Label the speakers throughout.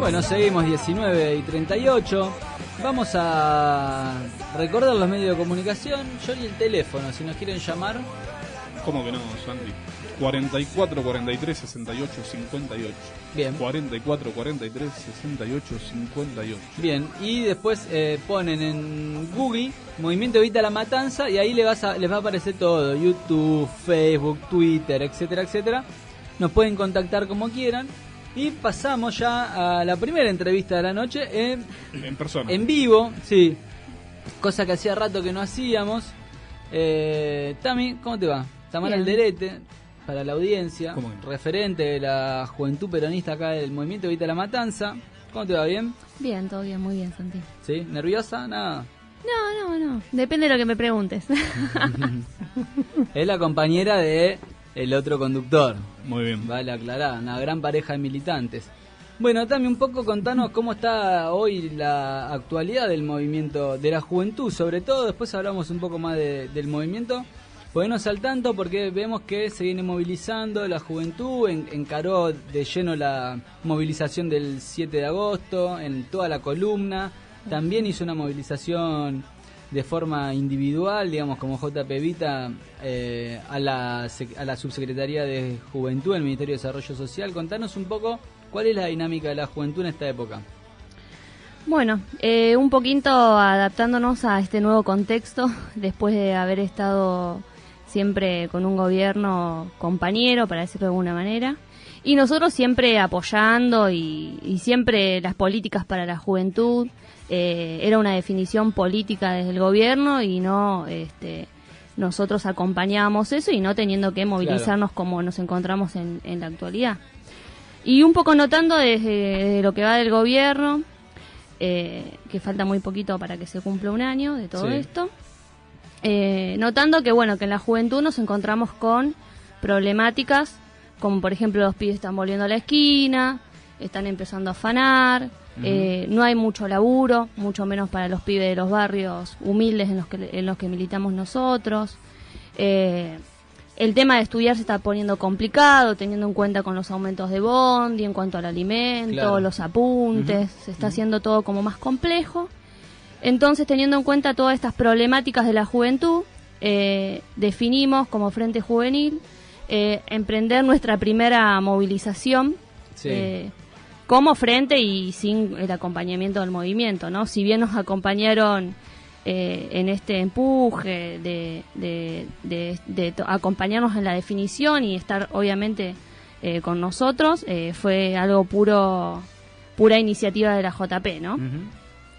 Speaker 1: Bueno, seguimos 19:38. Vamos a recordar los medios de comunicación. Yo y el teléfono, si nos quieren llamar.
Speaker 2: ¿Cómo que no, Santi? 44 43 68 58.
Speaker 1: Bien.
Speaker 2: 44 43 68 58.
Speaker 1: Bien, y después ponen en Google Movimiento Evita la Matanza y ahí les va a aparecer todo: YouTube, Facebook, Twitter, etcétera, etcétera. Nos pueden contactar como quieran. Y pasamos ya a la primera entrevista de la noche en
Speaker 2: persona.
Speaker 1: En vivo, sí. Cosa que hacía rato que no hacíamos. Tami, ¿cómo te va? Tamara Alderete, para la audiencia, referente de la juventud peronista acá del Movimiento Evita la Matanza. ¿Cómo te va? ¿Bien?
Speaker 3: Bien, todo bien, muy bien, Santi.
Speaker 1: ¿Sí? ¿Nerviosa? Nada.
Speaker 3: No. Depende de lo que me preguntes.
Speaker 1: Es la compañera de el otro conductor.
Speaker 2: Muy bien.
Speaker 1: Vale aclarar, una gran pareja de militantes. Bueno, Tami, un poco contanos cómo está hoy la actualidad del movimiento, de la juventud, sobre todo. Después hablamos un poco más del movimiento. Ponernos al tanto porque vemos que se viene movilizando la juventud, encaró de lleno la movilización del 7 de agosto, en toda la columna. También hizo una movilización de forma individual, digamos, como JP Evita, a la Subsecretaría de Juventud del Ministerio de Desarrollo Social. Contanos un poco cuál es la dinámica de la juventud en esta época.
Speaker 3: Bueno, un poquito adaptándonos a este nuevo contexto, después de haber estado siempre con un gobierno compañero, para decirlo de alguna manera, y nosotros siempre apoyando y siempre las políticas para la juventud. Era una definición política desde el gobierno y no nosotros acompañábamos eso y no teniendo que movilizarnos como nos encontramos en la actualidad. Y un poco notando desde lo que va del gobierno, que falta muy poquito para que se cumpla un año de todo esto, notando que que en la juventud nos encontramos con problemáticas como por ejemplo los pibes están volviendo a la esquina, están empezando a afanar. No hay mucho laburo, mucho menos para los pibes de los barrios humildes en los que militamos nosotros. El tema de estudiar se está poniendo complicado, teniendo en cuenta con los aumentos de bondi, en cuanto al alimento, los apuntes, se está haciendo todo como más complejo. Entonces, teniendo en cuenta todas estas problemáticas de la juventud, definimos como Frente Juvenil emprender nuestra primera movilización. Como frente y sin el acompañamiento del movimiento, ¿no? Si bien nos acompañaron en este empuje de acompañarnos en la definición y estar obviamente con nosotros, fue algo pura iniciativa de la JP, ¿no?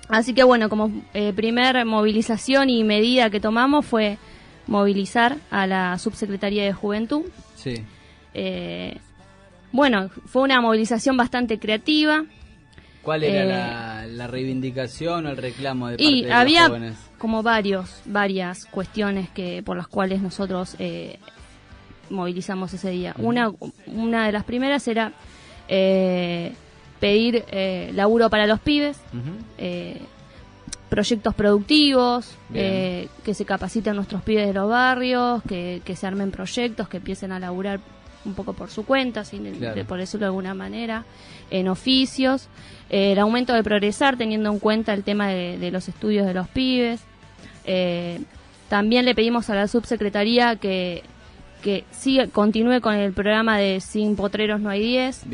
Speaker 3: Así que como primer movilización y medida que tomamos fue movilizar a la Subsecretaría de Juventud.
Speaker 1: Sí.
Speaker 3: Fue una movilización bastante creativa.
Speaker 1: ¿Cuál era la reivindicación o el reclamo de parte de los
Speaker 3: había
Speaker 1: jóvenes?
Speaker 3: Como varias cuestiones por las cuales nosotros movilizamos ese día. Una de las primeras era pedir laburo para los pibes, proyectos productivos, que se capaciten nuestros pibes de los barrios, que se armen proyectos, que empiecen a laburar un poco por su cuenta, por decirlo de alguna manera, en oficios, el aumento de progresar teniendo en cuenta el tema de los estudios de los pibes. También le pedimos a la subsecretaría que continúe con el programa de Sin Potreros No Hay 10,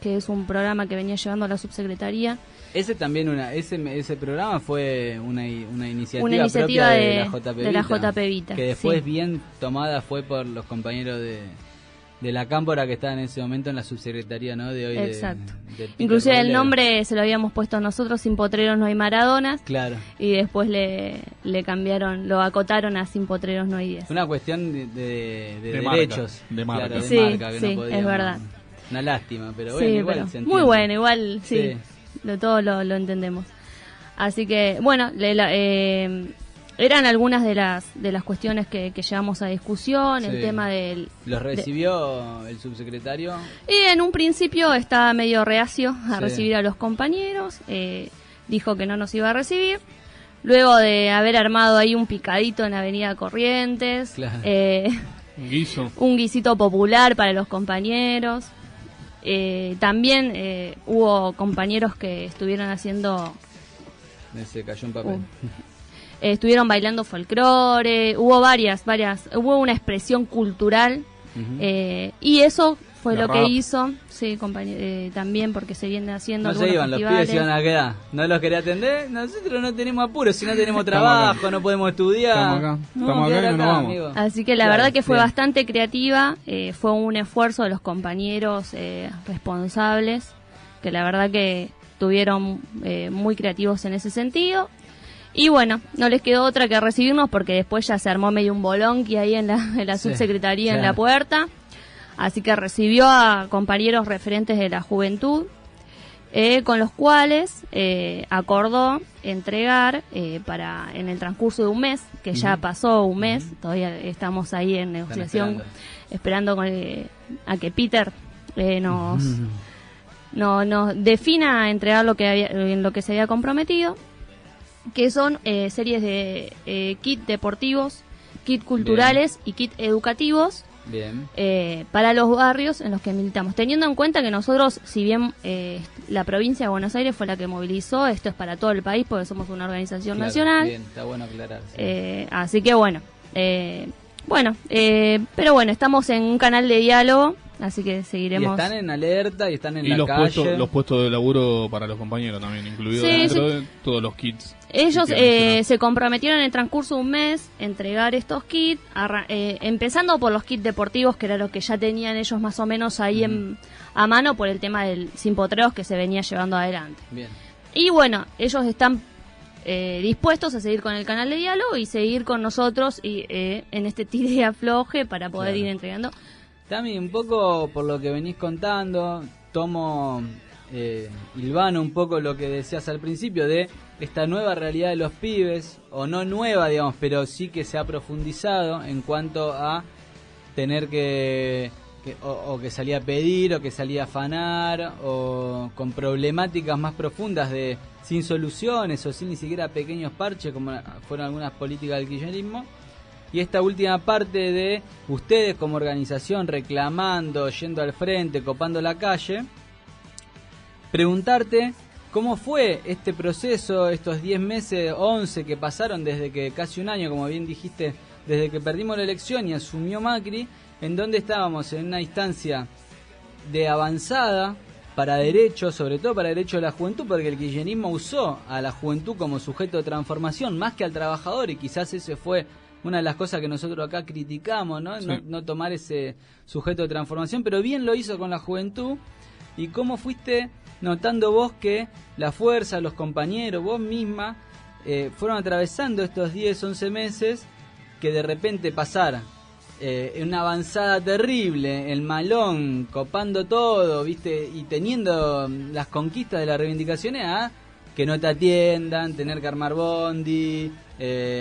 Speaker 3: que es un programa que venía llevando la subsecretaría.
Speaker 1: Ese también ese programa fue una iniciativa propia de la JP Evita, que después bien tomada fue por los compañeros de la cámpora que estaban en ese momento en la subsecretaría, ¿no? De hoy.
Speaker 3: Exacto. Inclusive el nombre se lo habíamos puesto nosotros, Sin Potreros No Hay Maradonas. Claro. Y después le cambiaron, lo acotaron a Sin Potreros No Hay 10.
Speaker 1: Una cuestión de derechos.
Speaker 2: De marca.
Speaker 1: Claro,
Speaker 3: sí,
Speaker 1: marca, que
Speaker 3: sí,
Speaker 1: no podíamos,
Speaker 3: es verdad.
Speaker 1: Una lástima, pero bueno, igual se entiende.
Speaker 3: Muy bueno, igual, sí. Todo lo entendemos. Así que, eran algunas de las cuestiones que llevamos a discusión, el tema del...
Speaker 1: ¿Los recibió el subsecretario?
Speaker 3: Y en un principio estaba medio reacio a recibir a los compañeros, dijo que no nos iba a recibir. Luego de haber armado ahí un picadito en Avenida Corrientes,
Speaker 2: un guisito
Speaker 3: popular para los compañeros. También hubo compañeros que estuvieron haciendo...
Speaker 1: Se cayó un papel.
Speaker 3: Estuvieron bailando folclore, hubo hubo una expresión cultural, y eso fue lo que hizo, sí, también porque se viene haciendo
Speaker 1: no
Speaker 3: algunos
Speaker 1: se iban,
Speaker 3: festivales.
Speaker 1: los pibes se iban a quedar, no los quería atender, nosotros no tenemos apuro, si no tenemos trabajo, no podemos estudiar.
Speaker 2: Estamos acá y no nos vamos.
Speaker 1: Amigo.
Speaker 3: Así que la verdad que fue bastante creativa, fue un esfuerzo de los compañeros responsables, que la verdad que estuvieron muy creativos en ese sentido. Y bueno, no les quedó otra que recibirnos porque después ya se armó medio un bolonqui ahí en la subsecretaría, en la puerta. Así que recibió a compañeros referentes de la juventud, con los cuales acordó entregar en el transcurso de un mes, que ya pasó un mes, todavía estamos ahí en negociación, esperando a que Peter nos defina entregar en lo que se había comprometido, que son series de kit deportivos, kit culturales y kit educativos.
Speaker 1: Bien.
Speaker 3: Para los barrios en los que militamos, teniendo en cuenta que nosotros, si bien la provincia de Buenos Aires fue la que movilizó, esto es para todo el país porque somos una organización nacional.
Speaker 1: Bien, está bueno aclarar.
Speaker 3: Así que bueno, pero bueno, estamos en un canal de diálogo, así que seguiremos.
Speaker 1: Y están en alerta y están en la calle.
Speaker 2: Los puestos de laburo para los compañeros también, incluidos dentro de todos los kits.
Speaker 3: Ellos se comprometieron en el transcurso de un mes a entregar estos kits, empezando por los kits deportivos, que era lo que ya tenían ellos más o menos ahí a mano por el tema del sin potreros que se venía llevando adelante.
Speaker 1: Bien.
Speaker 3: Y bueno, ellos están dispuestos a seguir con el canal de diálogo y seguir con nosotros y en este tire y afloje para poder ir entregando.
Speaker 1: Tami, un poco por lo que venís contando, hilvano un poco lo que decías al principio de esta nueva realidad de los pibes, o no nueva, digamos, pero sí que se ha profundizado en cuanto a tener que salía a pedir, o que salía a afanar, o con problemáticas más profundas de sin soluciones, o sin ni siquiera pequeños parches, como fueron algunas políticas del kirchnerismo. Y esta última parte de ustedes como organización reclamando, yendo al frente, copando la calle, preguntarte cómo fue este proceso, estos 10 meses, 11 que pasaron desde que casi un año, como bien dijiste, desde que perdimos la elección y asumió Macri, en donde estábamos en una instancia de avanzada para derechos, sobre todo para derechos de la juventud, porque el kirchnerismo usó a la juventud como sujeto de transformación más que al trabajador, y quizás ese fue una de las cosas que nosotros acá criticamos, ¿no? Sí. No tomar ese sujeto de transformación, pero bien lo hizo con la juventud. ¿Y cómo fuiste notando vos que la fuerza, los compañeros, vos misma, fueron atravesando estos 10, 11 meses, que de repente pasar en una avanzada terrible, el malón, copando todo, ¿viste? Y teniendo las conquistas de las reivindicaciones a que no te atiendan, tener que armar bondi,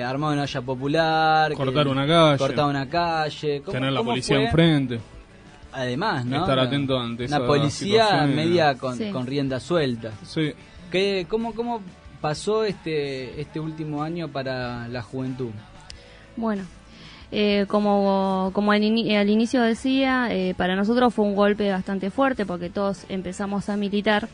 Speaker 1: armar una olla popular,
Speaker 2: cortar una calle, tener la policía enfrente.
Speaker 1: Además, ¿no?
Speaker 2: Estar atento ante esa
Speaker 1: policía
Speaker 2: situación,
Speaker 1: media con rienda suelta.
Speaker 2: Sí.
Speaker 1: ¿Cómo pasó este último año para la juventud?
Speaker 3: Bueno, como al inicio decía, para nosotros fue un golpe bastante fuerte porque todos empezamos a militar.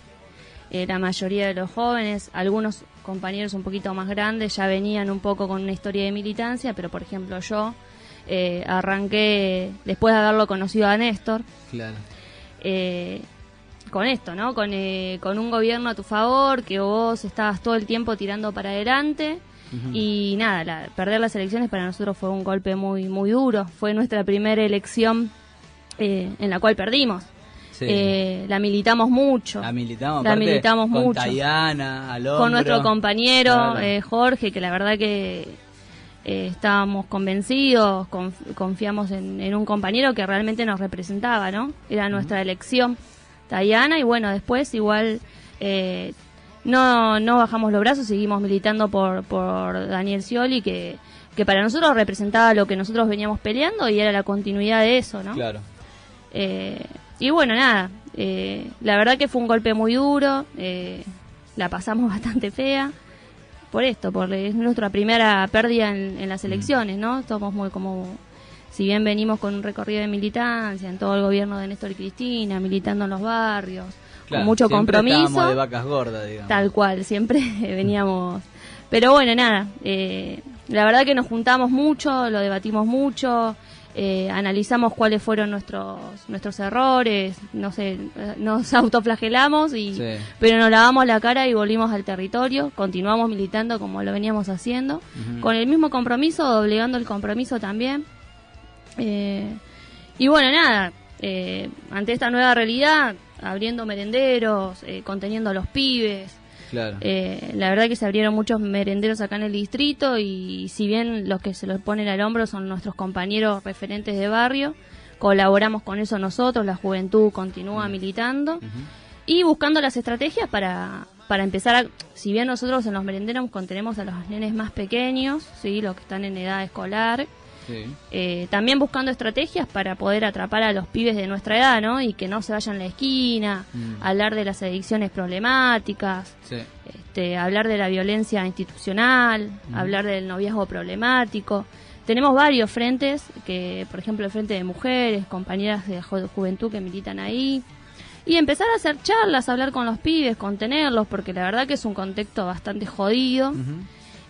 Speaker 3: La mayoría de los jóvenes, algunos compañeros un poquito más grandes ya venían un poco con una historia de militancia, pero por ejemplo yo arranqué después de haberlo conocido a Néstor.
Speaker 1: Claro.
Speaker 3: Con esto, ¿no? Con un gobierno a tu favor, que vos estabas todo el tiempo tirando para adelante. Y nada, perder las elecciones para nosotros fue un golpe muy, muy duro. Fue nuestra primera elección en la cual perdimos. Sí. La militamos mucho.
Speaker 1: La militamos
Speaker 3: mucho.
Speaker 1: Con Tayana, al hombro.
Speaker 3: Con nuestro compañero, claro. Jorge, que la verdad que estábamos convencidos, confiamos en un compañero que realmente nos representaba, ¿no? Era nuestra elección, Tayana, y bueno, después igual no bajamos los brazos, seguimos militando por Daniel Scioli, que para nosotros representaba lo que nosotros veníamos peleando y era la continuidad de eso, ¿no?
Speaker 1: Claro.
Speaker 3: Y bueno, nada, la verdad que fue un golpe muy duro, la pasamos bastante fea, por esto, porque es nuestra primera pérdida en las elecciones, ¿no? Estamos muy como si bien venimos con un recorrido de militancia en todo el gobierno de Néstor y Cristina, militando en los barrios,
Speaker 1: Claro,
Speaker 3: con mucho
Speaker 1: siempre
Speaker 3: compromiso.
Speaker 1: estábamos de vacas gordas, digamos.
Speaker 3: Tal cual, siempre veníamos. Pero bueno, nada, la verdad que nos juntamos mucho, lo debatimos mucho, analizamos cuáles fueron nuestros errores, no sé, nos autoflagelamos,
Speaker 1: Sí.
Speaker 3: pero nos lavamos la cara y volvimos al territorio, continuamos militando como lo veníamos haciendo, con el mismo compromiso, doblegando el compromiso también. Y bueno, nada, ante esta nueva realidad, abriendo merenderos, conteniendo a los pibes.
Speaker 1: Claro.
Speaker 3: La verdad que se abrieron muchos merenderos acá en el distrito y si bien los que se los ponen al hombro son nuestros compañeros referentes de barrio, colaboramos con eso nosotros, la juventud continúa militando y buscando las estrategias para empezar si bien nosotros en los merenderos contenemos a los nenes más pequeños, sí, los que están en edad escolar,
Speaker 1: Sí.
Speaker 3: también buscando estrategias para poder atrapar a los pibes de nuestra edad, ¿no? Y que no se vayan a la esquina, hablar de las adicciones problemáticas,
Speaker 1: Sí.
Speaker 3: Hablar de la violencia institucional, hablar del noviazgo problemático. Tenemos varios frentes, que por ejemplo el Frente de Mujeres, compañeras de juventud que militan ahí. Y empezar a hacer charlas, hablar con los pibes, contenerlos, porque la verdad que es un contexto bastante jodido.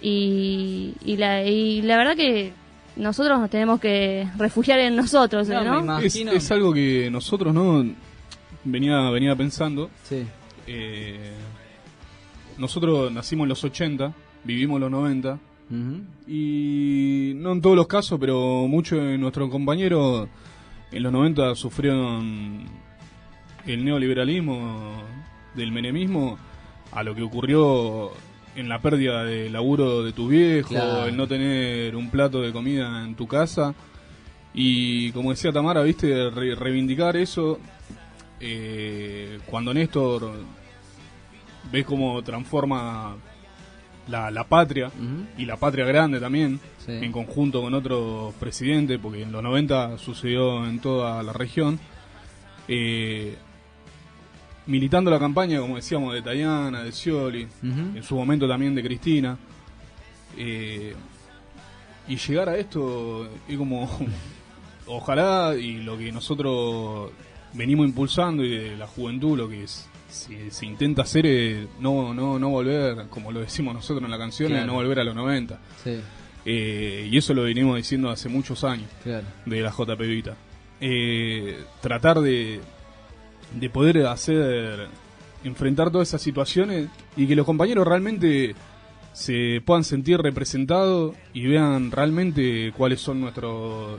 Speaker 3: Y la verdad que nosotros nos tenemos que refugiar en nosotros,
Speaker 1: No,
Speaker 3: ¿no?
Speaker 1: me imagino.
Speaker 2: Es algo que nosotros no venía pensando.
Speaker 1: Sí.
Speaker 2: Nosotros nacimos en los 80, vivimos los 90,
Speaker 1: Ujú.
Speaker 2: y no en todos los casos, pero muchos de nuestros compañeros en los 90 sufrieron el neoliberalismo del menemismo, a lo que ocurrió en la pérdida de laburo de tu viejo,
Speaker 1: Claro.
Speaker 2: el no tener un plato de comida en tu casa. Y como decía Tamara, viste, reivindicar eso, cuando Néstor ves cómo transforma la patria, y la patria grande también,
Speaker 1: Sí.
Speaker 2: en conjunto con otros presidentes, porque en los 90 sucedió en toda la región, militando la campaña, como decíamos, de Tayana, de Scioli,
Speaker 1: Ujú.
Speaker 2: en su momento también de Cristina, y llegar a esto es como ojalá, y lo que nosotros venimos impulsando y de la juventud, lo que se intenta hacer es no volver, como lo decimos nosotros en la canción,
Speaker 1: Claro.
Speaker 2: es no volver a los 90,
Speaker 1: Sí,
Speaker 2: y eso lo venimos diciendo hace muchos años
Speaker 1: claro.
Speaker 2: de la JP Vita. Tratar de poder enfrentar todas esas situaciones y que los compañeros realmente se puedan sentir representados y vean realmente cuáles son nuestros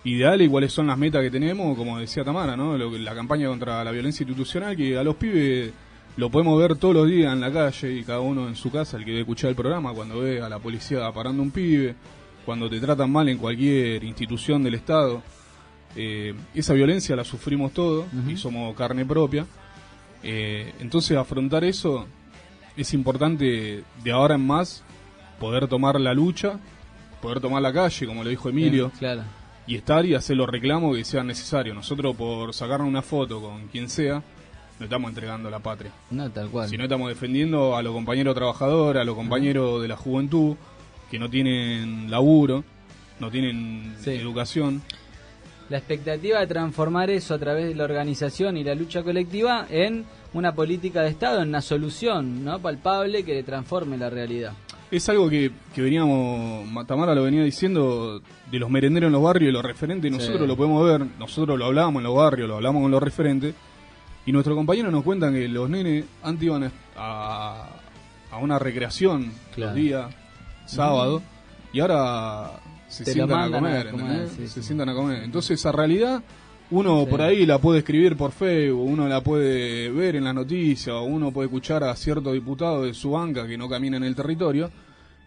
Speaker 2: ideales y cuáles son las metas que tenemos, como decía Tamara, ¿no? La campaña contra la violencia institucional, que a los pibes lo podemos ver todos los días en la calle y cada uno en su casa, el que debe escuchar el programa, cuando ve a la policía parando un pibe, cuando te tratan mal en cualquier institución del Estado. Esa violencia la sufrimos todos y somos carne propia. Entonces afrontar eso es importante de ahora en más, poder tomar la lucha, poder tomar la calle, como lo dijo Emilio,
Speaker 1: Bien, claro.
Speaker 2: y estar y hacer los reclamos que sean necesarios. Nosotros, por sacarnos una foto con quien sea, no estamos entregando la patria,
Speaker 1: No, tal cual.
Speaker 2: sino estamos defendiendo a los compañeros trabajadores, a los compañeros de la juventud que no tienen laburo, no tienen
Speaker 1: Sí.
Speaker 2: educación.
Speaker 1: La expectativa de transformar eso a través de la organización y la lucha colectiva en una política de Estado, en una solución, ¿no?, palpable que transforme la realidad.
Speaker 2: Es algo que veníamos, Tamara lo venía diciendo, de los merenderos en los barrios y los referentes,
Speaker 1: Sí.
Speaker 2: nosotros lo podemos ver, nosotros lo hablábamos en los barrios, lo hablamos con los referentes, y nuestros compañeros nos cuentan que los nenes antes iban a una recreación
Speaker 1: Claro.
Speaker 2: los días, sábado, y ahora se
Speaker 1: Te lo
Speaker 2: sientan a
Speaker 1: mandan
Speaker 2: comer,
Speaker 1: a comer,
Speaker 2: ¿entendés?
Speaker 1: sí,
Speaker 2: Se
Speaker 1: sí.
Speaker 2: sientan a comer. Entonces esa realidad uno
Speaker 1: Sí.
Speaker 2: por ahí la puede escribir por Facebook, uno la puede ver en las noticias, o uno puede escuchar a cierto diputado de su banca que no camina en el territorio,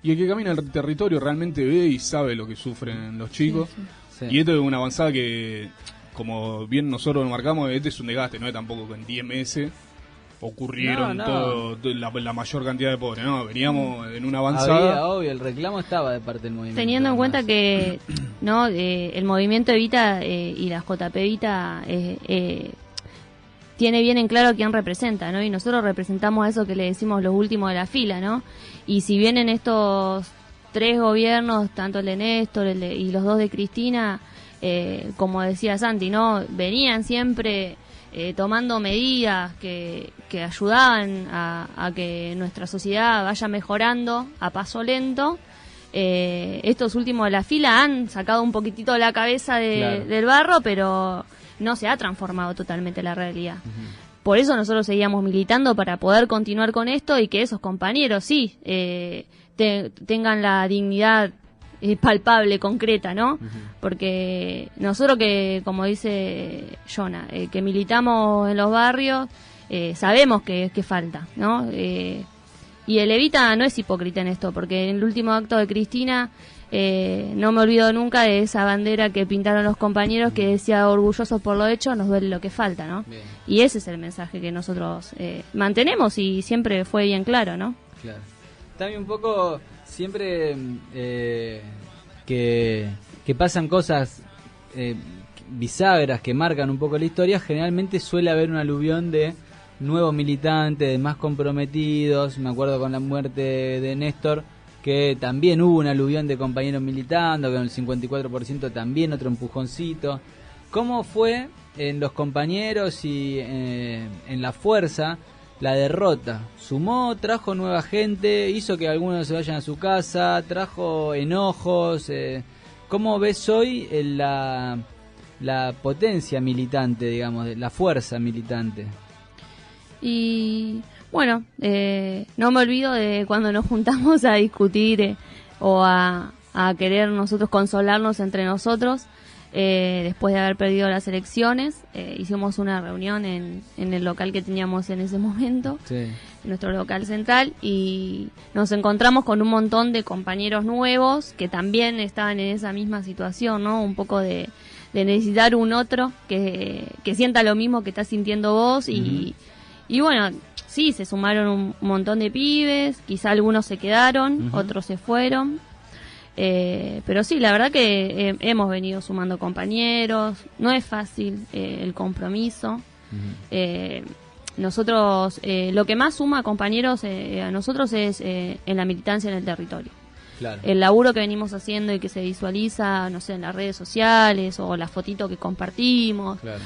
Speaker 2: y el que camina en el territorio realmente ve y sabe lo que sufren los chicos.
Speaker 1: Sí.
Speaker 2: Y esto es una avanzada que, como bien nosotros lo marcamos, este es un desgaste, no es tampoco que en 10 meses ocurrieron
Speaker 1: No.
Speaker 2: la mayor cantidad de pobres, no, veníamos en una avanzada.
Speaker 1: Había, obvio, el reclamo estaba de parte del movimiento.
Speaker 3: Teniendo en
Speaker 1: además.
Speaker 3: cuenta que no el movimiento Evita y la JP Evita tiene bien en claro quién representa, ¿no? Y nosotros representamos a eso que le decimos los últimos de la fila, ¿no? Y si bien en estos 3 gobiernos, tanto el de Néstor y los 2 de Cristina, como decía Santi, ¿no? Venían siempre tomando medidas que ayudaban a que nuestra sociedad vaya mejorando a paso lento. Estos últimos de la fila han sacado un poquitito la cabeza del barro, pero no se ha transformado totalmente la realidad. Por eso nosotros seguíamos militando para poder continuar con esto y que esos compañeros sí tengan la dignidad palpable, concreta, ¿no? Porque nosotros que, como dice Jonah, que militamos en los barrios, sabemos que falta, ¿no? Y el Evita no es hipócrita en esto, porque en el último acto de Cristina, no me olvido nunca de esa bandera que pintaron los compañeros que decía: orgullosos por lo hecho, nos duele lo que falta, ¿no? Bien. Y ese es el mensaje que nosotros mantenemos y siempre fue bien claro, ¿no?
Speaker 1: Claro. También un poco, siempre que pasan cosas bisagras que marcan un poco la historia, generalmente suele haber un aluvión de nuevos militantes, de más comprometidos. Me acuerdo con la muerte de Néstor, que también hubo un aluvión de compañeros militando, con el 54% también otro empujoncito. ¿Cómo fue en los compañeros y en la fuerza la derrota? ¿Sumó, trajo nueva gente, hizo que algunos se vayan a su casa, trajo enojos? ¿Cómo ves hoy la potencia militante, digamos, la fuerza militante?
Speaker 3: Y bueno, no me olvido de cuando nos juntamos a discutir o a querer nosotros consolarnos entre nosotros, después de haber perdido las elecciones. Hicimos una reunión en el local que teníamos en ese momento, en nuestro local central, y nos encontramos con un montón de compañeros nuevos que también estaban en esa misma situación, ¿no? Un poco de necesitar un otro que sienta lo mismo que estás sintiendo vos. Y bueno, sí, se sumaron un montón de pibes, quizá algunos se quedaron, otros se fueron, pero sí, la verdad que hemos venido sumando compañeros. No es fácil el compromiso. Nosotros, lo que más suma compañeros a nosotros es en la militancia en el territorio. Claro. El laburo que venimos haciendo y que se visualiza, no sé, en las redes sociales o las fotitos que compartimos, claro,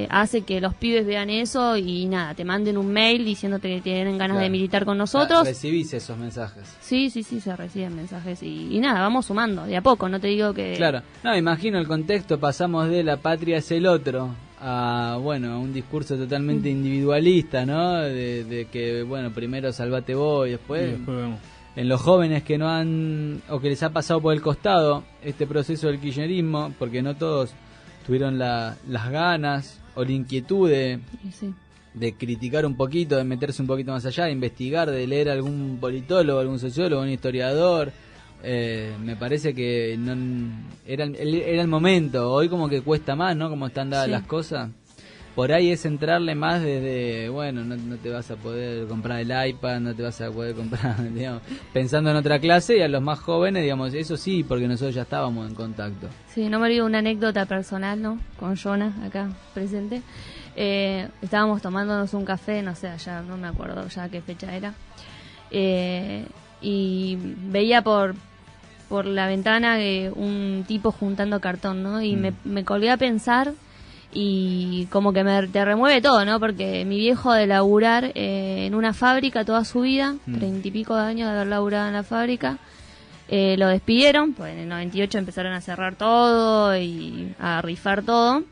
Speaker 3: hace que los pibes vean eso y nada, te manden un mail diciéndote que tienen ganas, claro, de militar con nosotros.
Speaker 1: O sea, ¿recibís esos mensajes?
Speaker 3: Sí, se reciben mensajes y nada, vamos sumando de a poco, no te digo que...
Speaker 1: Claro, no, me imagino el contexto, pasamos de la patria es el otro a, bueno, un discurso totalmente individualista, ¿no? De que, bueno, primero salvate vos y después vemos. En los jóvenes que no han, o que les ha pasado por el costado este proceso del kirchnerismo, porque no todos tuvieron las ganas o la inquietud de criticar un poquito, de meterse un poquito más allá, de investigar, de leer algún politólogo, algún sociólogo, un historiador. Me parece que no era el momento. Hoy como que cuesta más, ¿no? Como están dadas las cosas. Por ahí es entrarle más desde, bueno, no te vas a poder comprar el iPad, no te vas a poder comprar, digamos, pensando en otra clase, y a los más jóvenes, digamos, eso sí, porque nosotros ya estábamos en contacto.
Speaker 3: Sí, no me olvido una anécdota personal, ¿no? Con Jonah, acá presente. Estábamos tomándonos un café, no sé, ya no me acuerdo ya qué fecha era, y veía por la ventana un tipo juntando cartón, ¿no? Y me colgué a pensar. Y como que te remueve todo, ¿no? Porque mi viejo, de laburar en una fábrica toda su vida, 30 y pico de años de haber laburado en la fábrica, lo despidieron, pues en el 98 empezaron a cerrar todo y a rifar todo.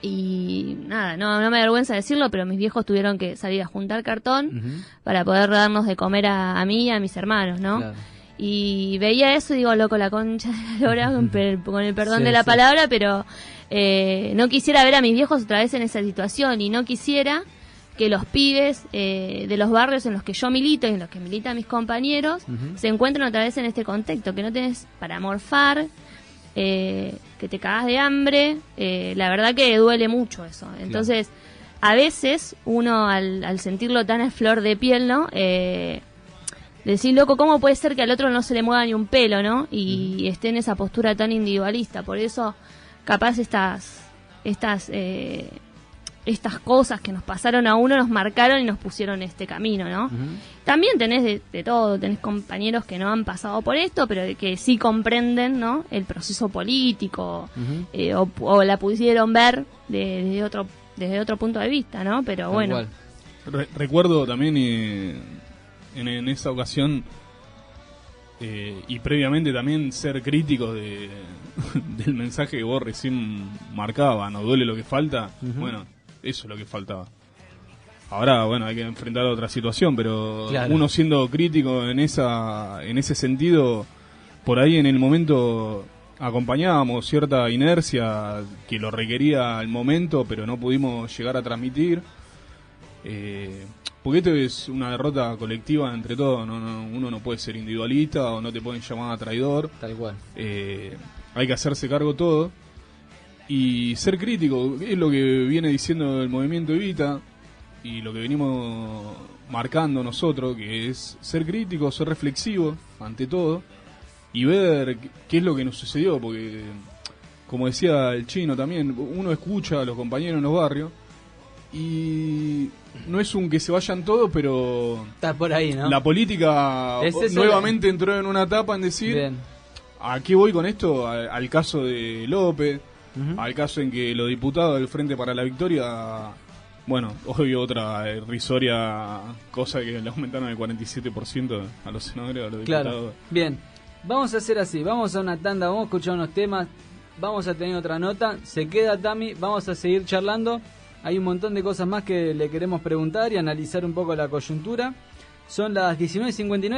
Speaker 3: Y nada, no me da vergüenza decirlo, pero mis viejos tuvieron que salir a juntar cartón para poder darnos de comer a mí y a mis hermanos, ¿no? Claro. Y veía eso y digo, loco, la concha de la lora, con el perdón de la palabra, pero no quisiera ver a mis viejos otra vez en esa situación, y no quisiera que los pibes de los barrios en los que yo milito y en los que militan mis compañeros se encuentren otra vez en este contexto, que no tenés para morfar, que te cagás de hambre. La verdad que duele mucho eso. Entonces, a veces uno al sentirlo tan a flor de piel, ¿no? Decir, loco, ¿cómo puede ser que al otro no se le mueva ni un pelo, ¿no? Y esté en esa postura tan individualista. Por eso, capaz estas estas cosas que nos pasaron a uno nos marcaron y nos pusieron este camino, ¿no? También tenés de todo, tenés compañeros que no han pasado por esto, pero que sí comprenden, ¿no?, el proceso político, o la pudieron ver desde otro punto de vista, ¿no? Pero bueno.
Speaker 2: Recuerdo también en esa ocasión y previamente también ser críticos del mensaje que vos recién marcabas, ¿no? Duele lo que falta. Bueno, eso es lo que faltaba. Ahora, bueno, hay que enfrentar otra situación, pero claro, uno siendo crítico en ese sentido, por ahí en el momento acompañábamos cierta inercia que lo requería el momento, pero no pudimos llegar a transmitir. Porque esto es una derrota colectiva entre todos, uno no puede ser individualista o no te pueden llamar a traidor.
Speaker 1: Tal cual.
Speaker 2: Hay que hacerse cargo todo y ser crítico, es lo que viene diciendo el movimiento Evita y lo que venimos marcando nosotros, que es ser crítico, ser reflexivo ante todo y ver qué es lo que nos sucedió, porque como decía el Chino también, uno escucha a los compañeros en los barrios y no es un que se vayan todos, pero
Speaker 1: está por ahí, ¿no?
Speaker 2: La política nuevamente entró en una etapa en decir, bien, ¿a qué voy con esto? Al caso de López, al caso en que los diputados del Frente para la Victoria, bueno, hoy otra irrisoria cosa que le aumentaron el 47% a los senadores, a los diputados.
Speaker 1: Claro. Bien, vamos a hacer así, vamos a una tanda, vamos a escuchar unos temas, vamos a tener otra nota, se queda Tami, vamos a seguir charlando. Hay un montón de cosas más que le queremos preguntar y analizar un poco la coyuntura. Son las 19:59.